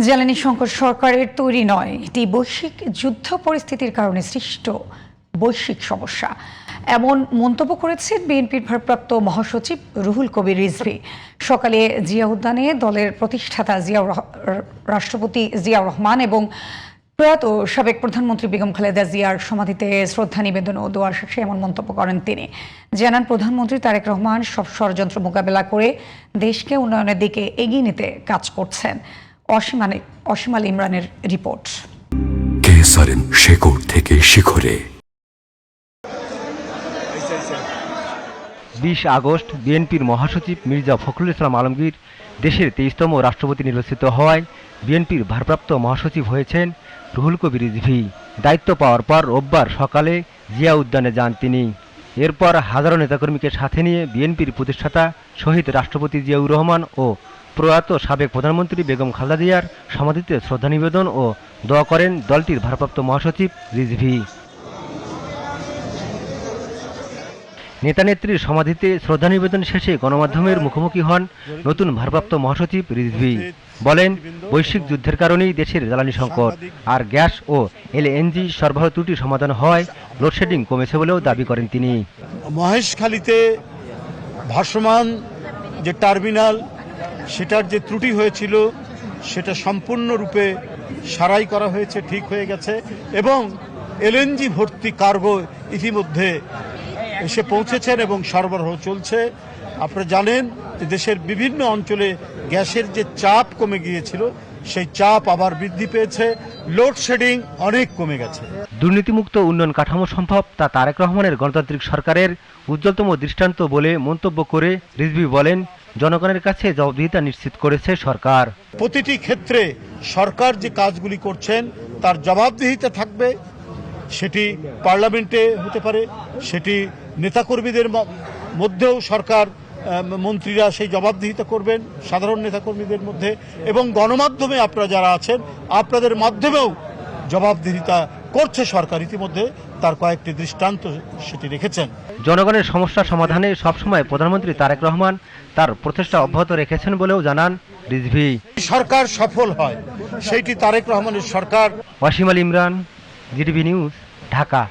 জ্বালানি সংকট সরকারের তৈরি নয়, এটি বৈশ্বিক যুদ্ধ পরিস্থিতির কারণে সৃষ্ট বৈশ্বিক সমস্যা, এমন মন্তব্য করেছেন বিএনপির ভারপ্রাপ্ত মহাসচিব রুহুল কবির রিজভী। সকালে জিয়া উদ্যানে দলের প্রতিষ্ঠাতা রাষ্ট্রপতি জিয়াউর রহমান এবং প্রয়াত সাবেক প্রধানমন্ত্রী বেগম খালেদা জিয়ার সমাধিতে শ্রদ্ধা নিবেদন ও দোয়া শেষে এমন মন্তব্য করেন তিনি। জানান, প্রধানমন্ত্রী তারেক রহমান সব ষড়যন্ত্র মোকাবেলা করে দেশকে উন্নয়নের দিকে এগিয়ে নিতে কাজ করছেন। অসীম আলী ইমরানের রিপোর্ট। কেসারেন শেকড় থেকে শিখরে। 20 আগস্ট বিএনপির মহাসচিব মির্জা ফখরুল ইসলাম আলমগীর দেশের 23তম রাষ্ট্রপতি নির্বাচিত হওয়ায় বিএনপির ভারপ্রাপ্ত মহাসচিব হয়েছেন রুহুল কবির রিজভী। দায়িত্ব পাওয়ার পর রোববার সকালে জিয়া উদ্যানে যান তিনি। এরপর হাজারো নেতাকর্মীকে সাথে নিয়ে বিএনপির প্রতিষ্ঠাতা শহীদ রাষ্ট্রপতি জিয়াউর রহমান ও প্রয়াত সাবেক প্রধানমন্ত্রী বেগম খালেদা জিয়ার সমাধিতে শ্রদ্ধা নিবেদন ও দোয়া করেন দলটির ভারপ্রাপ্ত মহাসচিব রিজভী। নেতানেত্রীর সমাধিতে শ্রদ্ধা নিবেদন শেষে গণমাধ্যমের মুখোমুখি হন নতুন ভারপ্রাপ্ত মহাসচিব রিজভী। বলেন, বৈশ্বিক যুদ্ধের কারণেই দেশের জ্বালানি সংকট আর গ্যাস ও এলএনজি সরবরাহ ত্রুটি সমাধান হওয়ায় লোডশেডিং কমেছে বলেও দাবি করেন তিনি। মহেশখালীতে ভাসমান যে টার্মিনাল, সেটার যে ত্রুটি হয়েছিল সেটা সম্পূর্ণরূপে সারাই করা হয়েছে, ঠিক হয়ে গেছে এবং এলএনজি ভর্তি কার্গো ইতিমধ্যে এসে পৌঁছেছেন এবং সরবরাহ চলছে। আপনারা জানেন যে দেশের বিভিন্ন অঞ্চলে গ্যাসের যে চাপ কমে গিয়েছিল সেই চাপ আবার বৃদ্ধি পেয়েছে, লোডশেডিং অনেক কমে গেছে। দুর্নীতিমুক্ত উন্নয়ন কাঠামো সম্ভব তা তারেক রহমানের গণতান্ত্রিক সরকারের উজ্জ্বলতম দৃষ্টান্ত বলে মন্তব্য করে রিজভী বলেন, জনগণের কাছে জবাবদিহিতা নিশ্চিত করেছে সরকার। প্রতিটি ক্ষেত্রে সরকার যে কাজগুলি করছেন তার জবাবদিহিতা থাকবে, সেটি পার্লামেন্টে হতে পারে, সেটি নেতাকর্মীদের মধ্যেও সরকার মন্ত্রীরা সেই জবাবদিহিতা করবেন সাধারণ নেতাকর্মীদের মধ্যে, এবং গণমাধ্যমে আপনারা যারা আছেন আপনাদের মাধ্যমেও জবাবদিহিতা করছে সরকার। ইতিমধ্যে তার কয়েকটি দৃষ্টান্ত সেটি রেখেছেন। জনগণের সমস্যা সমাধানে সবসময় প্রধানমন্ত্রী তারেক রহমান তার প্রচেষ্টা অব্যাহত রেখেছেন বলেও জানান রিজভী। সরকার সফল হয় সেইটি তারেক রহমানের সরকার। অসীম আলী ইমরান, জিটিভি নিউজ, ঢাকা।